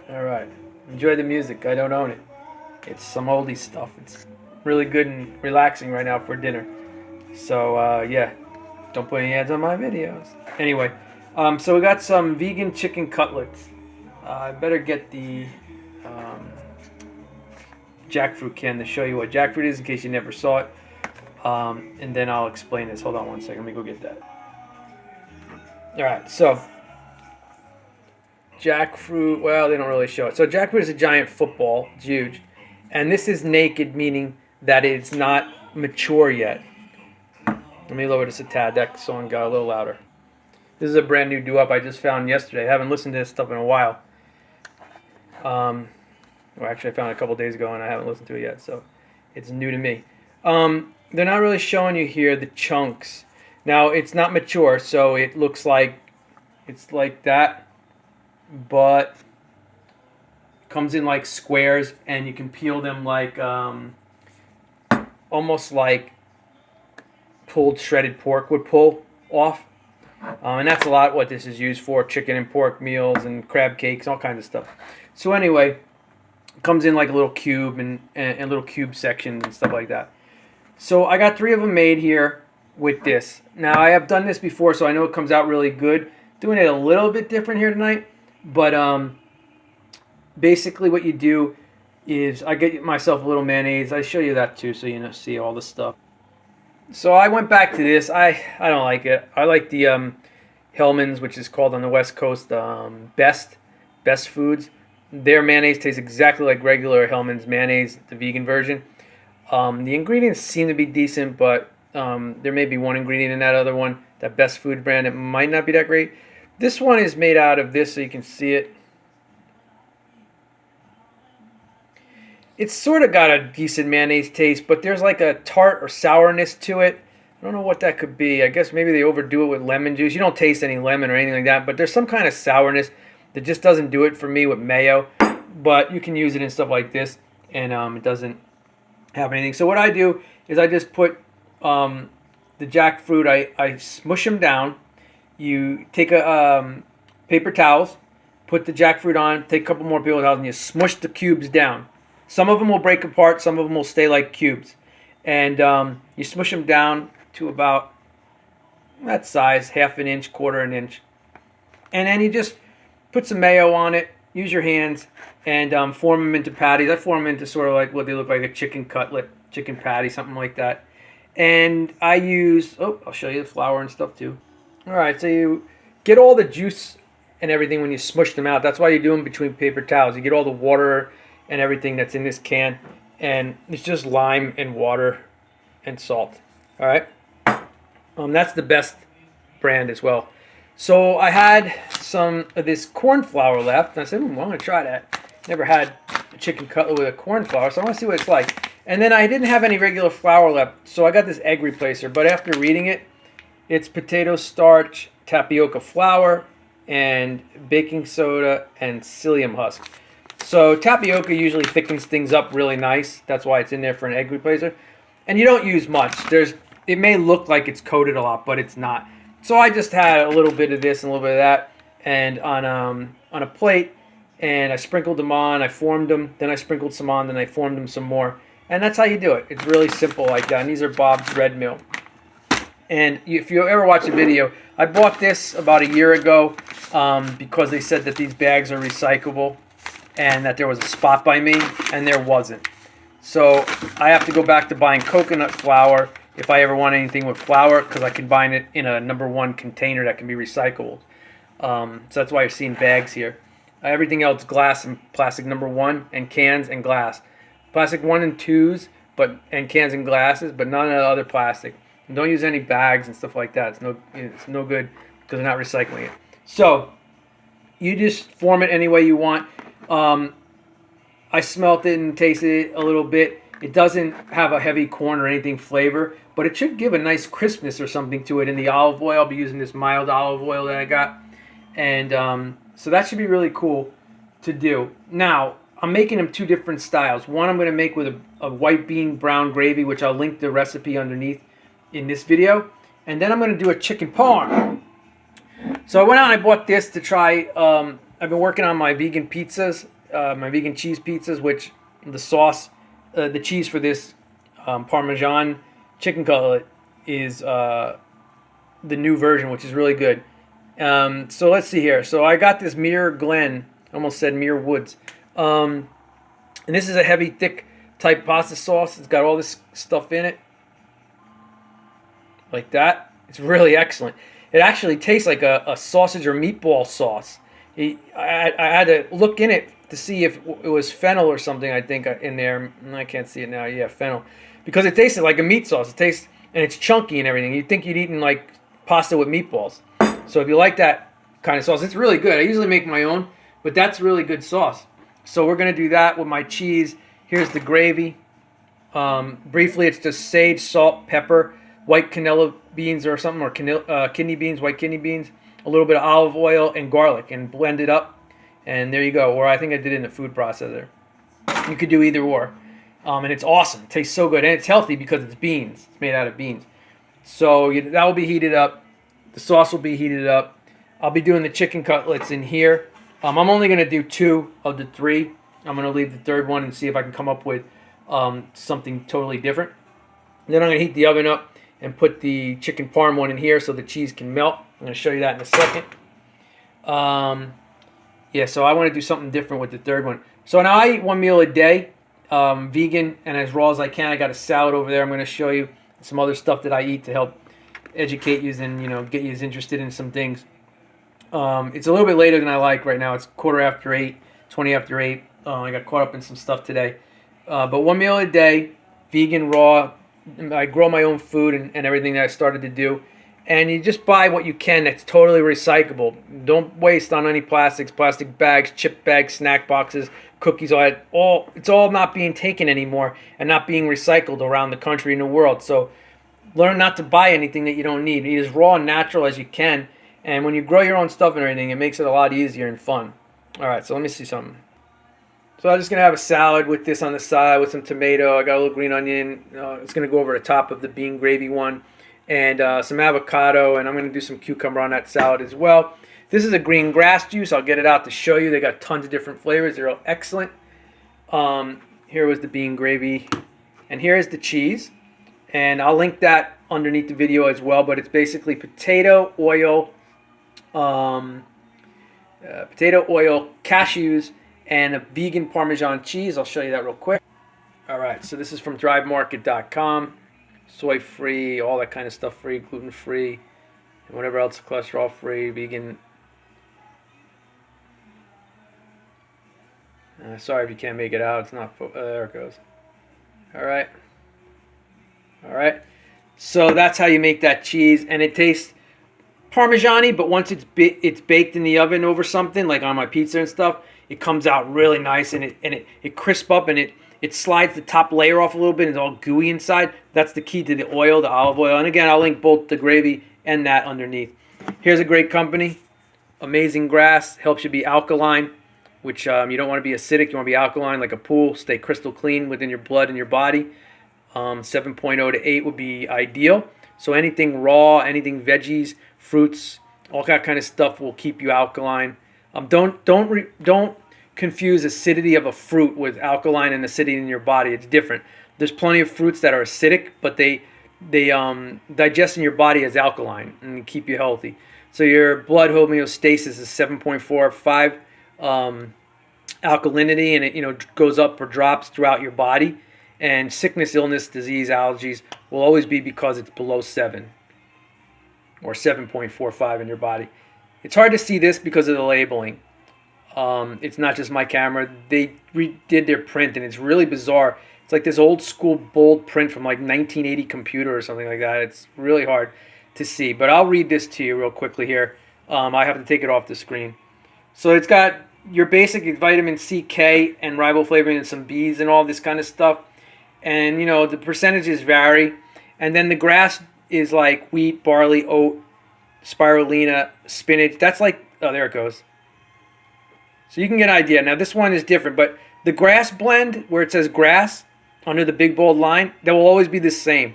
Alright. Enjoy the music. I don't own it. It's some oldie stuff. It's really good and relaxing right now for dinner. So, yeah. Don't put any ads on my videos. Anyway, so we got some vegan chicken cutlets. I better get the jackfruit can to show you what jackfruit is in case you never saw it. And then I'll explain this. Hold on one second. Let me go get that. Alright, so jackfruit, well, they don't really show it. So jackfruit is a giant football. It's huge. And this is naked, meaning that it's not mature yet. Let me lower this a tad. That song got a little louder. This is a brand new doo-wop I just found yesterday. I haven't listened to this stuff in a while. Well, actually, I found it a couple days ago, and I haven't listened to it yet, so it's new to me. They're not really showing you here the chunks. Now, it's not mature, so it looks like it's like that, but comes in like squares, and you can peel them like almost like pulled shredded pork would pull off. And that's a lot what this is used for: chicken and pork meals and crab cakes, all kinds of stuff. So anyway, it comes in like a little cube and little cube sections and stuff like that. So I got 3 of them made here with this. Now I have done this before, so I know it comes out really good. Doing it a little bit different here tonight, but basically what you do is I get myself a little mayonnaise. I show you that too, so you know, see all the stuff. So I went back to this. I don't like it. I like the Hellmann's, which is called on the West Coast Best Foods. Their mayonnaise tastes exactly like regular Hellmann's mayonnaise, the vegan version. The ingredients seem to be decent, but there may be one ingredient in that other one, that Best Food brand, it might not be that great. This one is made out of this, so you can see it. It's sort of got a decent mayonnaise taste, but there's like a tart or sourness to it. I don't know what that could be. I guess maybe they overdo it with lemon juice. You don't taste any lemon or anything like that, but there's some kind of sourness that just doesn't do it for me with mayo. But you can use it in stuff like this, and it doesn't have anything. So what I do is I just put the jackfruit, I smush them down. You take a paper towels, put the jackfruit on, take a couple more paper towels, and you smush the cubes down. Some of them will break apart, some of them will stay like cubes. And you smush them down to about that size, half an inch, quarter an inch. And then you just put some mayo on it, use your hands, and form them into patties. I form them into sort of like what they look like, a chicken cutlet, chicken patty, something like that. And I use, I'll show you the flour and stuff too. All right, so you get all the juice and everything when you smush them out. That's why you do them between paper towels. You get all the water and everything that's in this can, and it's just lime and water and salt. All right, that's the Best brand as well. So I had some of this corn flour left, and I said, I'm going to try that. Never had a chicken cutlet with a corn flour, so I want to see what it's like. And then I didn't have any regular flour left, so I got this egg replacer. But after reading it, it's potato starch, tapioca flour, and baking soda and psyllium husk. So tapioca usually thickens things up really nice. That's why it's in there for an egg replacer. And you don't use much. It may look like it's coated a lot, but it's not. So I just had a little bit of this and a little bit of that, and on a plate, and I sprinkled them on. I formed them, then I sprinkled some on, then I formed them some more. And that's how you do it. It's really simple like that. And these are Bob's Red Mill. And if you ever watch a video, I bought this about a year ago because they said that these bags are recyclable and that there was a spot by me, and there wasn't. So I have to go back to buying coconut flour if I ever want anything with flour, because I can buy it in a #1 container that can be recycled. So that's why you're seeing bags here. Everything else glass and plastic #1, and cans and glass. Plastic 1 and 2s, and cans and glasses, but none of the other plastic. And don't use any bags and stuff like that. It's no good because they're not recycling it. So you just form it any way you want. I smelt it and tasted it a little bit. It doesn't have a heavy corn or anything flavor, but it should give a nice crispness or something to it in the olive oil. I'll be using this mild olive oil that I got. And so that should be really cool to do. Now, I'm making them 2 different styles. One I'm going to make with a white bean brown gravy, which I'll link the recipe underneath in this video. And then I'm going to do a chicken parm. So I went out and I bought this to try. I've been working on my vegan pizzas, my vegan cheese pizzas, which the sauce, the cheese for this Parmesan chicken cutlet is the new version, which is really good. So let's see here. So I got this Muir Glen, almost said Muir Woods. And this is a heavy, thick type pasta sauce. It's got all this stuff in it. Like that. It's really excellent. It actually tastes like a sausage or meatball sauce. I had to look in it to see if it was fennel or something, I think, in there. I can't see it now. Yeah, fennel. Because it tasted like a meat sauce. It tastes, and it's chunky and everything. You'd think you'd eaten like pasta with meatballs. So if you like that kind of sauce, it's really good. I usually make my own, but that's really good sauce. So we're going to do that with my cheese. Here's the gravy. Briefly, it's just sage, salt, pepper, white canola beans or something, or kidney beans, white kidney beans, a little bit of olive oil and garlic, and blend it up. And there you go. Or I think I did it in the food processor. You could do either or. And it's awesome. It tastes so good. And it's healthy because it's beans. It's made out of beans. So that will be heated up. The sauce will be heated up. I'll be doing the chicken cutlets in here. I'm only going to do 2 of the 3. I'm going to leave the third one and see if I can come up with something totally different. Then I'm going to heat the oven up and put the chicken parm one in here so the cheese can melt. I'm going to show you that in a second. Yeah, so I want to do something different with the third one. So now I eat 1 meal a day, vegan and as raw as I can. I got a salad over there. I'm going to show you some other stuff that I eat to help educate you and get you interested in some things. It's a little bit later than I like right now. It's 8:15, 20 after 8. I got caught up in some stuff today. But 1 meal a day, vegan, raw. I grow my own food and everything that I started to do. And you just buy what you can that's totally recyclable. Don't waste on any plastics, plastic bags, chip bags, snack boxes, cookies, all that. It's all not being taken anymore and not being recycled around the country and the world. So learn not to buy anything that you don't need. Eat as raw and natural as you can. And when you grow your own stuff and everything, it makes it a lot easier and fun. All right, so let me see something. So I'm just going to have a salad with this on the side with some tomato. I got a little green onion. It's going to go over the top of the bean gravy one. And some avocado. And I'm going to do some cucumber on that salad as well. This is a green grass juice. I'll get it out to show you. They got tons of different flavors. They're all excellent. Here was the bean gravy. And here is the cheese. And I'll link that underneath the video as well. But it's basically potato oil, cashews, and a vegan Parmesan cheese. I'll show you that real quick. All right, so this is from thrivemarket.com. Soy free, all that kind of stuff free, gluten free, and whatever else, cholesterol free, vegan. Sorry if you can't make it out. It's not. There it goes. All right. So that's how you make that cheese, and it tastes Parmesan-y, but once it's baked in the oven over something, like on my pizza and stuff, it comes out really nice, and it crisps up, and it slides the top layer off a little bit, and it's all gooey inside. That's the key to the oil, the olive oil. And again, I'll link both the gravy and that underneath. Here's a great company, Amazing Grass. Helps you be alkaline, which you don't want to be acidic. You want to be alkaline like a pool. Stay crystal clean within your blood and your body. 7.0 to 8 would be ideal. So anything raw, anything veggies, fruits, all that kind of stuff will keep you alkaline. Don't confuse acidity of a fruit with alkaline and acidity in your body. It's different. There's plenty of fruits that are acidic, but they digest in your body as alkaline and keep you healthy. So your blood homeostasis is 7.45 alkalinity, and it goes up or drops throughout your body. And sickness, illness, disease, allergies will always be because it's below 7 or 7.45 in your body. It's hard to see this because of the labeling. It's not just my camera. They redid their print, and it's really bizarre. It's like this old school bold print from like 1980 computer or something like that. It's really hard to see. But I'll read this to you real quickly here. I have to take it off the screen. So it's got your basic vitamin C, K, and riboflavin, and some Bs and all this kind of stuff. And, the percentages vary. And then the grass is like wheat, barley, oat, spirulina, spinach. That's like, oh, there it goes. So you can get an idea. Now, this one is different, but the grass blend, where it says grass, under the big bold line, that will always be the same.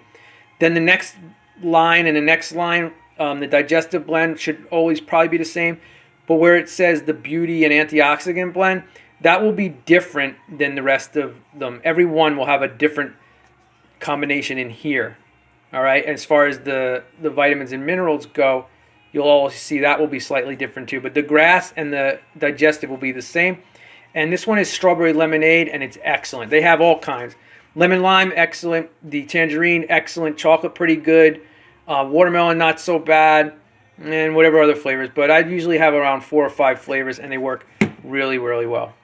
Then the next line and the next line, the digestive blend should always probably be the same. But where it says the beauty and antioxidant blend, that will be different than the rest of them. Every one will have a different combination in here. All right, as far as the vitamins and minerals go, you'll all see that will be slightly different too. But the grass and the digestive will be the same. And this one is strawberry lemonade, and it's excellent. They have all kinds. Lemon lime, excellent. The tangerine, excellent. Chocolate, pretty good. Watermelon, not so bad. And whatever other flavors. But I usually have around 4 or 5 flavors, and they work really, really well.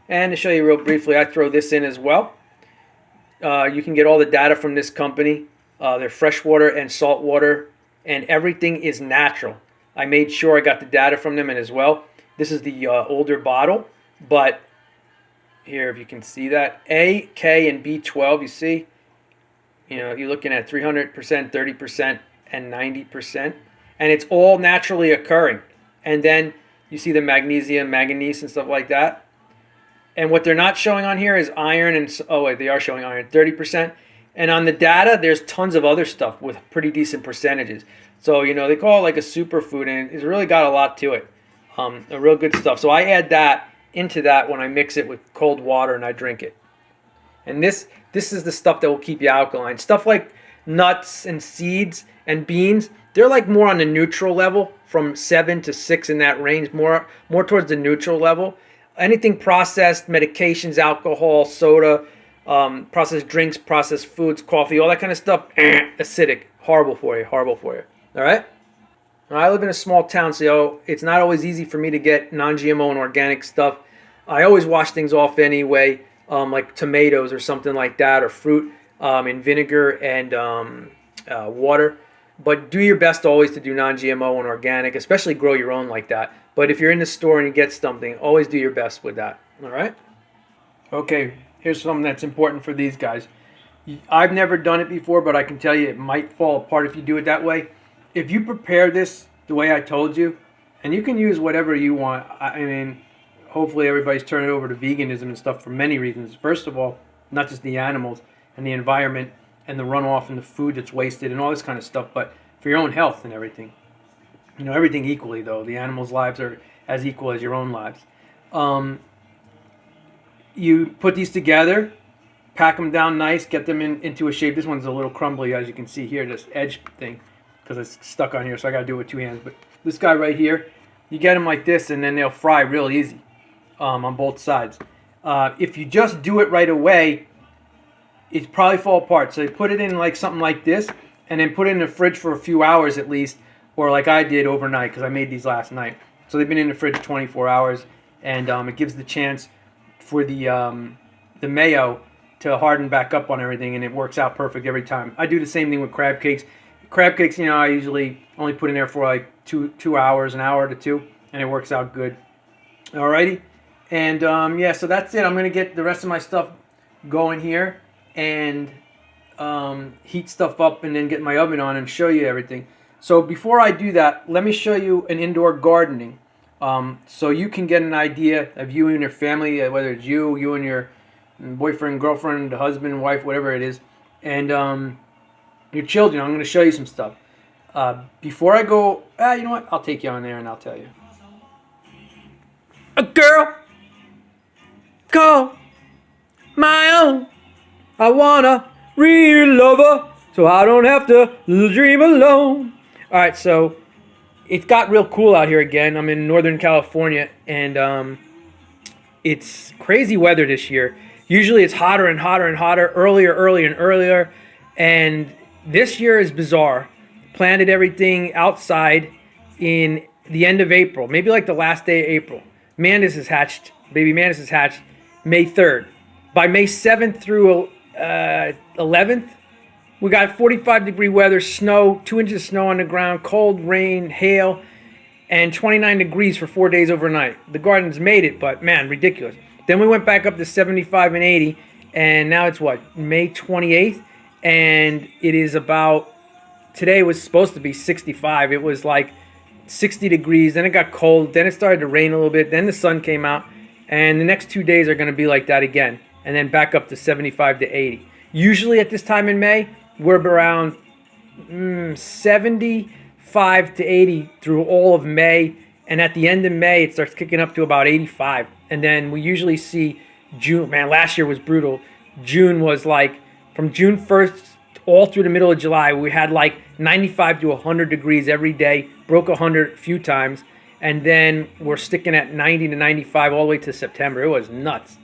And to show you real briefly, I throw this in as well. You can get all the data from this company. They're freshwater and saltwater, and everything is natural. I made sure I got the data from them in as well. This is the older bottle, but here, if you can see that, A, K, and B12, you see, you're looking at 300%, 30%, and 90%, and it's all naturally occurring. And then you see the magnesium, manganese, and stuff like that. And what they're not showing on here is iron, and oh wait, they are showing iron, 30%. And on the data, there's tons of other stuff with pretty decent percentages. So, they call it like a superfood, and it's really got a lot to it. A real good stuff. So I add that into that when I mix it with cold water and I drink it. And this is the stuff that will keep you alkaline. Stuff like nuts and seeds and beans, they're like more on the neutral level, from 7 to 6 in that range, more towards the neutral level. Anything processed, medications, alcohol, soda, processed drinks, processed foods, coffee, all that kind of stuff, acidic, horrible for you. All right? I live in a small town, so it's not always easy for me to get non-GMO and organic stuff. I always wash things off anyway, like tomatoes or something like that, or fruit in vinegar and water. But do your best always to do non-GMO and organic, especially grow your own like that. But if you're in the store and you get something, always do your best with that. All right? Okay, here's something that's important for these guys. I've never done it before, but I can tell you it might fall apart if you do it that way. If you prepare this the way I told you, and you can use whatever you want. I mean, hopefully everybody's turning over to veganism and stuff for many reasons. First of all, not just the animals and the environment and the runoff and the food that's wasted and all this kind of stuff, but for your own health and everything. Everything equally, though. The animals' lives are as equal as your own lives. You put these together, pack them down nice, get them into a shape. This one's a little crumbly, as you can see here, this edge thing, because it's stuck on here, so I got to do it with 2 hands. But this guy right here, you get them like this, and then they'll fry real easy on both sides. If you just do it right away, it probably fall apart. So you put it in like something like this, and then put it in the fridge for a few hours at least, or like I did overnight, because I made these last night. So they've been in the fridge 24 hours, and it gives the chance for the mayo to harden back up on everything, and it works out perfect every time. I do the same thing with crab cakes. Crab cakes, I usually only put in there for like two hours, an hour to 2, and it works out good. Alrighty, and yeah, so that's it. I'm gonna get the rest of my stuff going here and heat stuff up, and then get my oven on and show you everything. So before I do that, let me show you an indoor gardening, so you can get an idea of you and your family, whether it's you and your boyfriend, girlfriend, husband, wife, whatever it is, and your children. I'm going to show you some stuff. Before I go, you know what? I'll take you on there and I'll tell you. A girl call my own. I want a real lover, so I don't have to dream alone. All right, so it got real cool out here again. I'm in Northern California, and it's crazy weather this year. Usually it's hotter and hotter and hotter, earlier and earlier, and this year is bizarre. Planted everything outside in the end of April, maybe like the last day of April. Baby Mantis is hatched May 3rd. By May 7th through 11th, we got 45-degree weather, snow, 2 inches of snow on the ground, cold, rain, hail, and 29 degrees for 4 days overnight. The gardens made it, but man, ridiculous. Then we went back up to 75 and 80, and now it's May 28th, and it is today was supposed to be 65. It was like 60 degrees, then it got cold, then it started to rain a little bit, then the sun came out, and the next 2 days are going to be like that again, and then back up to 75 to 80. Usually at this time in May, we're around 75 to 80 through all of May, and at the end of May, it starts kicking up to about 85, And then we usually see June. Man, last year was brutal. June was like from June 1st all through the middle of July. We had like 95 to 100 degrees every day. Broke 100 a few times. And then we're sticking at 90 to 95 all the way to September. It was nuts.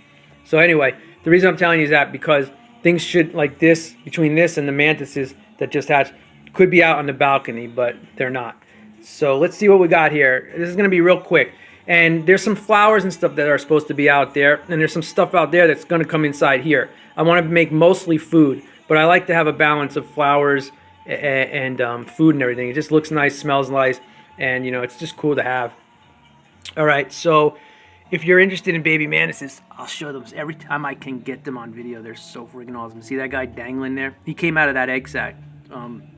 So anyway, the reason I'm telling you is that because things should, like this, between this and the mantises that just hatched, could be out on the balcony, but they're not. So let's see what we got here. This is going to be real quick. And there's some flowers and stuff that are supposed to be out there. And there's some stuff out there that's going to come inside here. I want to make mostly food, but I like to have a balance of flowers and food and everything. It just looks nice, smells nice, and you know, it's just cool to have. All right, so if you're interested in baby mantises, I'll show them every time I can get them on video. They're so freaking awesome. See that guy dangling there? He came out of that egg sac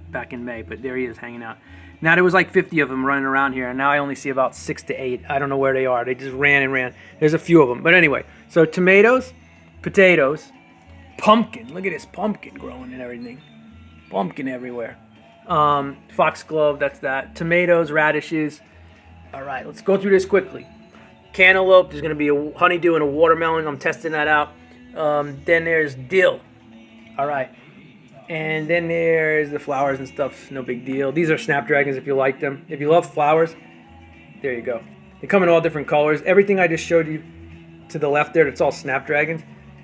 back in May, but there he is hanging out. Now there was like 50 of them running around here, and now I only see about 6 to 8. I don't know where they are. They just ran and ran. There's a few of them. But anyway, so tomatoes, potatoes, pumpkin. Look at this pumpkin growing and everything. Pumpkin everywhere. Foxglove, that's that. Tomatoes, radishes. All right, let's go through this quickly. Cantaloupe, there's going to be a honeydew and a watermelon. I'm testing that out. Then there's dill. All right. And then there's the flowers and stuff. No big deal. These are snapdragons if you like them. If you love flowers, there you go. They come in all different colors. Everything I just showed you to the left there, that's all snapdragons.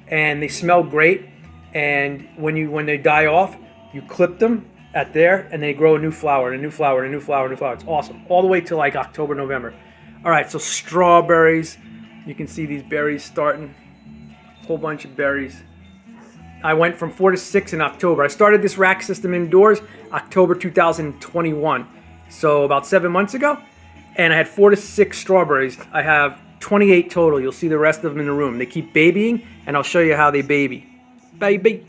And they smell great. And when they die off, you clip them at there, and they grow a new flower, and a new flower, and a new flower, and a new flower. It's awesome. All the way to like October, November. All right, so strawberries. You can see these berries starting. A whole bunch of berries. I went from 4 to 6 in October. I started this rack system indoors October 2021, so about 7 months ago. And I had 4 to 6 strawberries. I have 28 total. You'll see the rest of them in the room. They keep babying, and I'll show you how they baby. Baby.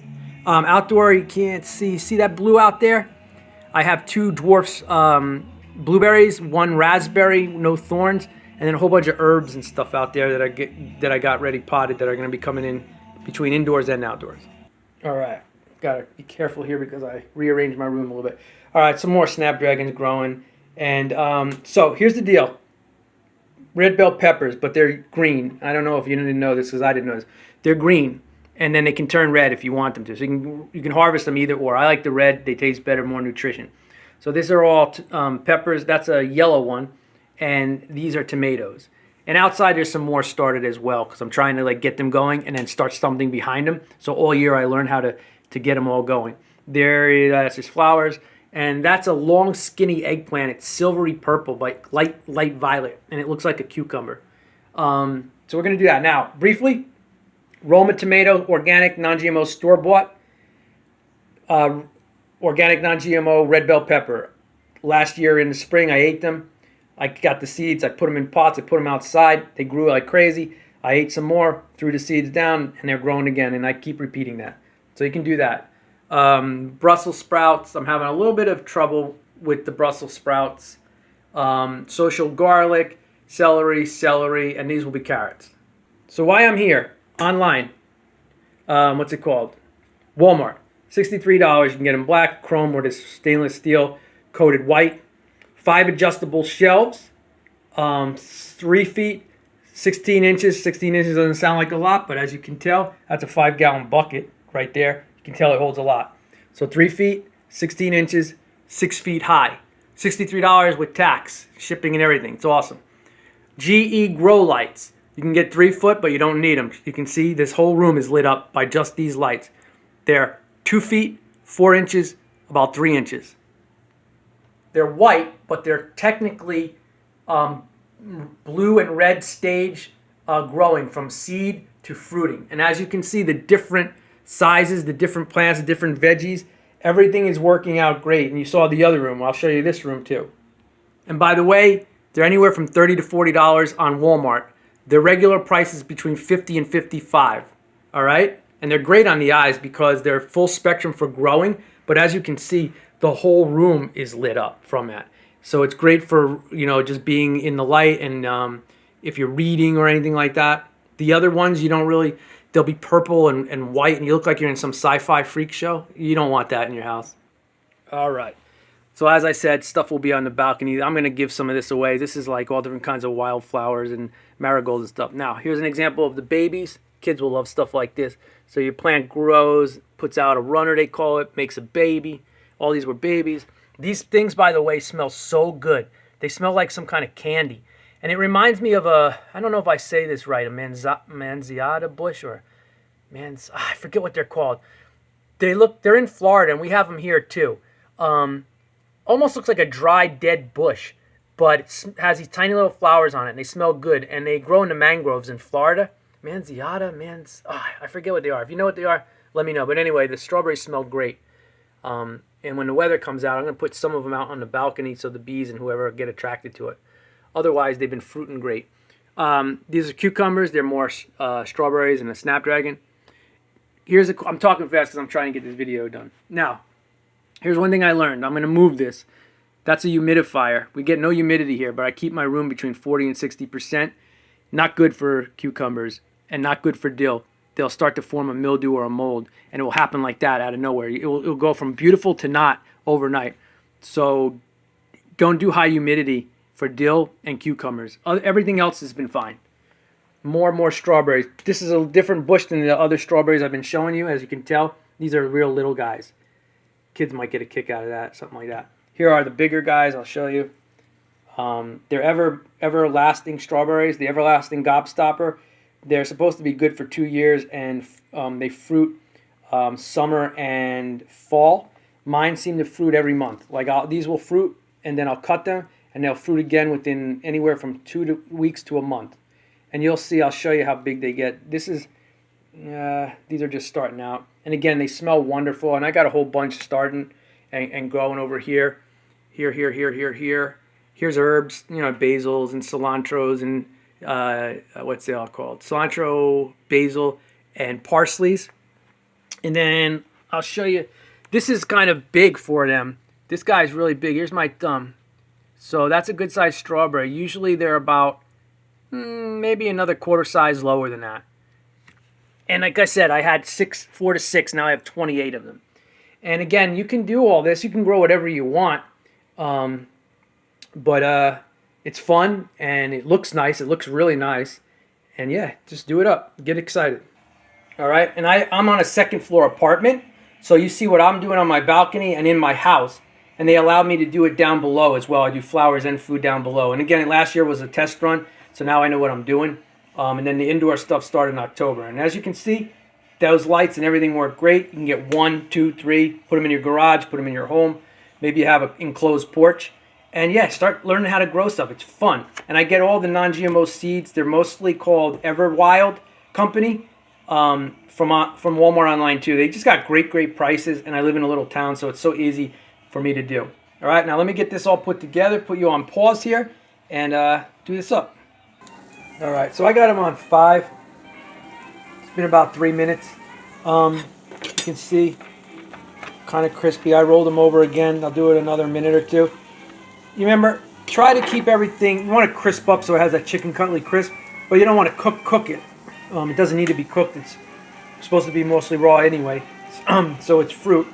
Outdoor, you can't see. See that blue out there? I have 2 dwarfs blueberries, 1 raspberry, no thorns, and then a whole bunch of herbs and stuff out there that I got ready potted that are going to be coming in between indoors and outdoors. All right, gotta be careful here because I rearranged my room a little bit. All right, some more snapdragons growing, and so here's the deal: red bell peppers, but they're green. I don't know if you didn't know this because I didn't know this. They're green, and then they can turn red if you want them to. So you can harvest them either or. I like the red; they taste better, more nutrition. So these are all peppers. That's a yellow one, and these are tomatoes. And outside there's some more started as well because I'm trying to like get them going and then start something behind them. So all year I learned how to get them all going. That's just flowers. And that's a long skinny eggplant. It's silvery purple, like light violet. And it looks like a cucumber. So we're going to do that. Now, briefly, Roma tomato, organic, non-GMO, store-bought. Organic, non-GMO, red bell pepper. Last year in the spring I ate them. I got the seeds, I put them in pots, I put them outside. They grew like crazy. I ate some more, threw the seeds down, and they're growing again. And I keep repeating that. So you can do that. Brussels sprouts, I'm having a little bit of trouble with the Brussels sprouts. Social garlic, celery, and these will be carrots. So why I'm here, online, what's it called? Walmart, $63. You can get them black, chrome, or this stainless steel coated white. 5 adjustable shelves, 3 feet, 16 inches. 16 inches doesn't sound like a lot, but as you can tell, that's a 5-gallon bucket right there. You can tell it holds a lot. So 3 feet, 16 inches, 6 feet high. $63 with tax, shipping and everything. It's awesome. GE grow lights. You can get 3 foot, but you don't need them. You can see this whole room is lit up by just these lights. They're 2 feet, 4 inches, about 3 inches. They're white, but they're technically blue and red stage growing from seed to fruiting. And as you can see, the different sizes, the different plants, the different veggies, everything is working out great. And you saw the other room. I'll show you this room too. And by the way, they're anywhere from $30 to $40 on Walmart. Their regular price is between $50 and $55. All right? And they're great on the eyes because they're full spectrum for growing. But as you can see, the whole room is lit up from that. So it's great for, just being in the light and if you're reading or anything like that. The other ones, they'll be purple and white and you look like you're in some sci-fi freak show. You don't want that in your house. All right. So as I said, stuff will be on the balcony. I'm going to give some of this away. This is like all different kinds of wildflowers and marigolds and stuff. Now, here's an example of the babies. Kids will love stuff like this. So your plant grows, puts out a runner, they call it, makes a baby. All these were babies. These things, by the way, smell so good. They smell like some kind of candy. And it reminds me of I don't know if I say this right, a manzanita bush or I forget what they're called. They're in Florida, and we have them here too. Almost looks like a dry, dead bush, but it has these tiny little flowers on it, and they smell good, and they grow in the mangroves in Florida. I forget what they are. If you know what they are, let me know. But anyway, the strawberries smell great. And when the weather comes out, I'm going to put some of them out on the balcony so the bees and whoever get attracted to it. Otherwise, they've been fruiting great. These are cucumbers. They're more strawberries and a snapdragon. I'm talking fast because I'm trying to get this video done. Now, here's one thing I learned. I'm going to move this. That's a humidifier. We get no humidity here, but I keep my room between 40 and 60%. Not good for cucumbers and not good for dill. They'll start to form a mildew or a mold, and it will happen like that out of nowhere. It'll go from beautiful to not overnight. So don't do high humidity for dill and cucumbers. Everything else has been fine. More strawberries. This is a different bush than the other strawberries I've been showing you. As you can tell, these are real little guys. Kids might get a kick out of that, something like that. Here are the bigger guys. I'll show you. They're everlasting strawberries, the everlasting gobstopper. They're supposed to be good for 2 years, and they fruit summer and fall. Mine seem to fruit every month. These will fruit, and then I'll cut them, and they'll fruit again within anywhere from 2 weeks to a month. And you'll see, I'll show you how big they get. These are just starting out. And again, they smell wonderful. And I got a whole bunch starting and growing over here. Here. Here's herbs, basils and cilantros and what's they all called? Cilantro, basil, and parsleys. And then I'll show you. This is kind of big for them. This guy's really big. Here's my thumb. So that's a good sized strawberry. Usually they're about maybe another quarter size lower than that. And like I said, I had 4 to 6. Now I have 28 of them. And again, you can do all this. You can grow whatever you want. But it's fun and it looks nice. It looks really nice. And yeah, just do it up. Get excited. All right. And I'm on a second floor apartment. So you see what I'm doing on my balcony and in my house. And they allowed me to do it down below as well. I do flowers and food down below. And again, last year was a test run. So now I know what I'm doing. And then the indoor stuff started in October. And as you can see, those lights and everything work great. You can get 1, 2, 3, put them in your garage, put them in your home. Maybe you have an enclosed porch. And yeah, start learning how to grow stuff. It's fun. And I get all the non-GMO seeds. They're mostly called Everwild Company from Walmart online too. They just got great prices. And I live in a little town, so it's so easy for me to do. All right, now let me get this all put together, put you on pause here, and do this up. All right, so I got them on 5. It's been about 3 minutes. You can see, kind of crispy. I rolled them over again. I'll do it another minute or two. You remember, try to keep everything, you want to crisp up so it has that chicken cutlet crisp, but you don't want to cook it. It doesn't need to be cooked. It's supposed to be mostly raw anyway, so it's fruit.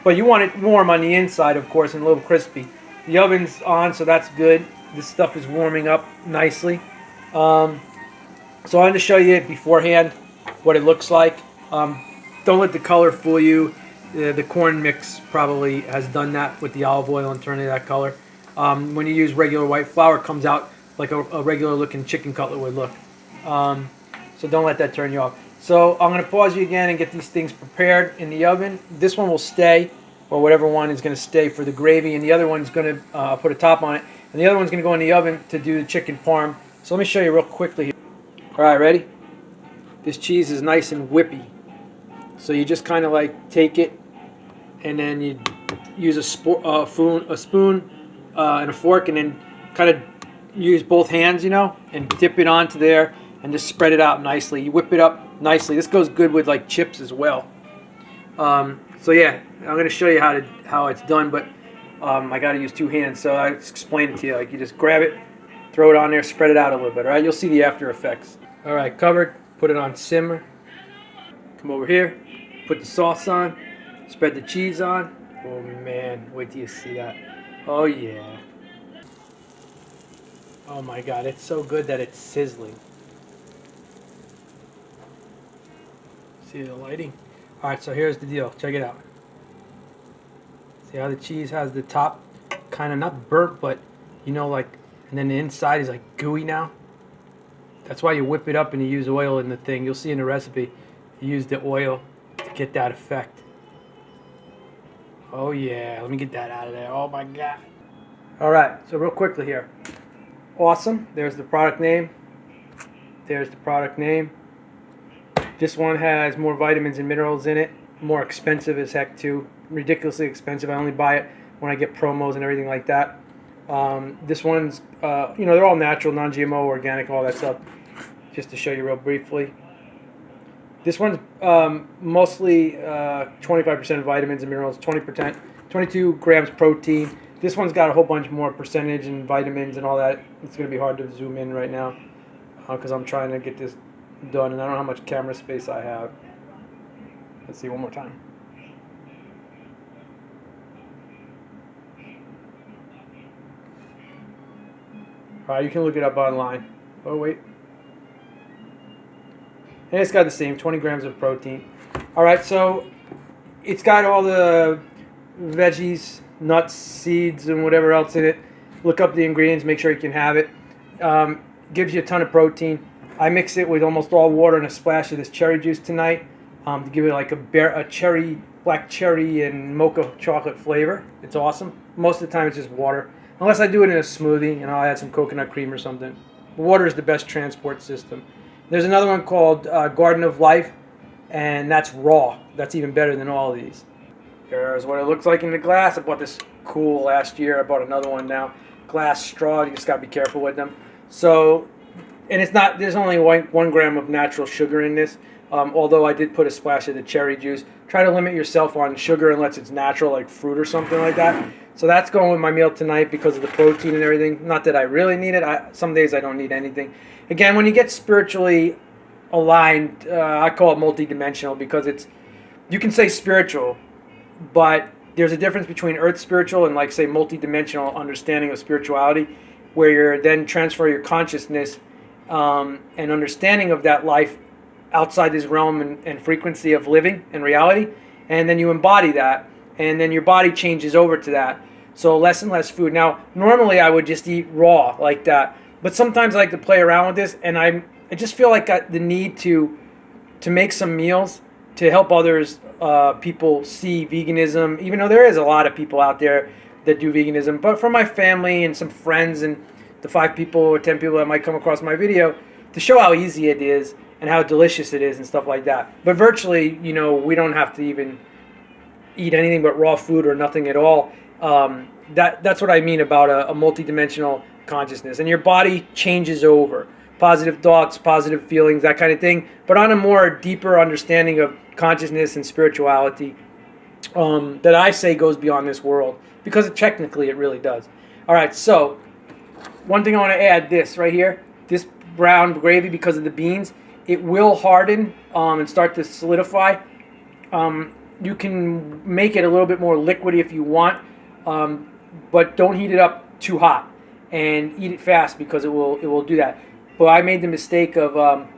But you want it warm on the inside, of course, and a little crispy. The oven's on, so that's good. This stuff is warming up nicely. So I'm going to show you beforehand what it looks like. Don't let the color fool you. The corn mix probably has done that with the olive oil and turning that color. When you use regular white flour, it comes out like a regular looking chicken cutlet would look. So don't let that turn you off. So I'm going to pause you again and get these things prepared in the oven. This one will stay, or whatever one is going to stay for the gravy, and the other one's going to put a top on it, and the other one's going to go in the oven to do the chicken parm. So let me show you real quickly here. All right, ready? This cheese is nice and whippy. So you just kind of like take it, and then you use a spoon and a fork, and then kind of use both hands, and dip it onto there, and just spread it out nicely. You whip it up nicely. This goes good with like chips as well. So yeah, I'm going to show you how it's done, but I got to use 2 hands, so I explain it to you. Like you just grab it, throw it on there, spread it out a little bit. All right, you'll see the after effects. All right, covered. Put it on simmer. Come over here. Put the sauce on. Spread the cheese on. Oh man, wait till you see that. Oh yeah. Oh my god, it's so good that it's sizzling. See the lighting? Alright, so here's the deal. Check it out. See how the cheese has the top kind of not burnt, but you know, like, and then the inside is like gooey now? That's why you whip it up and you use oil in the thing. You'll see in the recipe, you use the oil to get that effect. Oh yeah, let me get that out of there. Oh my god. Alright, so real quickly here. Awesome. There's the product name. There's the product name. This one has more vitamins and minerals in it. More expensive as heck too. Ridiculously expensive. I only buy it when I get promos and everything like that. This one's, you know, they're all natural, non-GMO, organic, all that stuff. Just to show you real briefly. This one's mostly 25% vitamins and minerals, 20%, 22 grams protein. This one's got a whole bunch more percentage and vitamins and all that. It's going to be hard to zoom in right now because I'm trying to get this done and I don't know how much camera space I have. Let's see one more time. You can look it up online. Oh wait. And it's got the same 20 grams of protein. Alright, so it's got all the veggies, nuts, seeds, and whatever else in it. Look up the ingredients, make sure you can have it. Gives you a ton of protein. I mix it with almost all water and a splash of this cherry juice tonight to give it like a cherry, black cherry and mocha chocolate flavor. It's awesome. Most of the time it's just water. Unless I do it in a smoothie, and I'll add some coconut cream or something. Water is the best transport system. There's another one called Garden of Life, and that's raw. That's even better than all of these. Here's what it looks like in the glass. I bought this cool last year. I bought another one now. Glass straw, you just got to be careful with them. So, and it's not, there's only 1 gram of natural sugar in this, although I did put a splash of the cherry juice. Try to limit yourself on sugar unless it's natural, like fruit or something like that. So that's going with my meal tonight because of the protein and everything. Not that I really need it. Some days I don't need anything. Again, when you get spiritually aligned, I call it multidimensional because it's, you can say spiritual, but there's a difference between earth spiritual and, like, say, multidimensional understanding of spirituality, where you're then transfer your consciousness and understanding of that life outside this realm and frequency of living and reality, and then you embody that, and then your body changes over to that. So less and less food. Now, normally I would just eat raw like that, but sometimes I like to play around with this, and I just feel like the need to make some meals to help others, people see veganism, even though there is a lot of people out there that do veganism. But for my family and some friends and the 5 people or 10 people that might come across my video, to show how easy it is and how delicious it is and stuff like that. But virtually, you know, we don't have to even eat anything but raw food or nothing at all. That's what I mean about a multidimensional consciousness. And your body changes over. Positive thoughts, positive feelings, that kind of thing. But on a more deeper understanding of consciousness and spirituality that I say goes beyond this world. Because technically it really does. All right, so one thing I want to add, this right here. This brown gravy, because of the beans, it will harden and start to solidify. You can make it a little bit more liquidy if you want, but don't heat it up too hot and eat it fast because it will do that. But I made the mistake of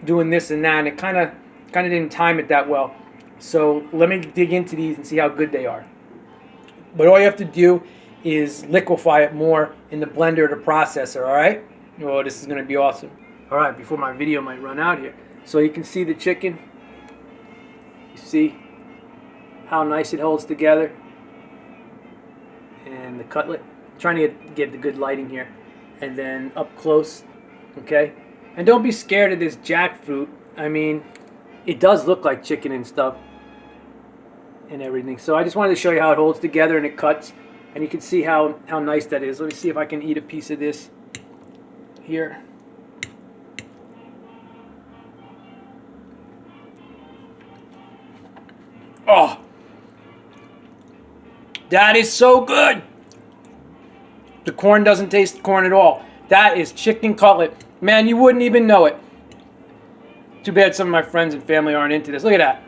doing this and that, and it kind of didn't time it that well. So let me dig into these and see how good they are. But all you have to do is liquefy it more in the blender or the processor. All right? Oh, this is going to be awesome. All right, before my video might run out here. So you can see the chicken. You see how nice it holds together. And the cutlet. I'm trying to get the good lighting here. And then up close. Okay? And don't be scared of this jackfruit. I mean, it does look like chicken and stuff. And everything. So I just wanted to show you how it holds together and it cuts. And you can see how nice that is. Let me see if I can eat a piece of this here. Oh, that is so good. The corn doesn't taste corn at all. That is chicken cutlet. Man, you wouldn't even know it. Too bad some of my friends and family aren't into this. Look at that.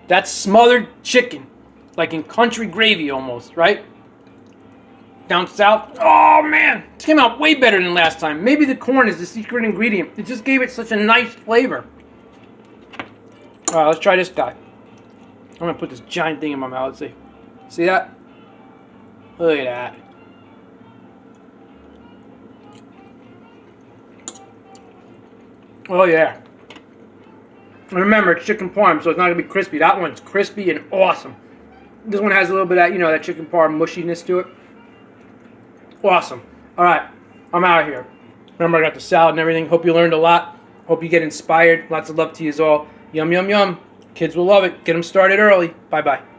That's smothered chicken. like in country gravy almost, right? Down south. Oh man, it came out way better than last time. Maybe the corn is the secret ingredient. It just gave it such a nice flavor. All right, let's try this guy. I'm gonna put this giant thing in my mouth. Let's see. See that? Look at that. Oh yeah. And remember, it's chicken parm, so it's not gonna be crispy. That one's crispy and awesome. This one has a little bit of that, that chicken parm mushiness to it. Awesome. All right, I'm out of here. Remember, I got the salad and everything. Hope you learned a lot. Hope you get inspired. Lots of love to you all. Yum, yum, yum. Kids will love it. Get them started early. Bye-bye.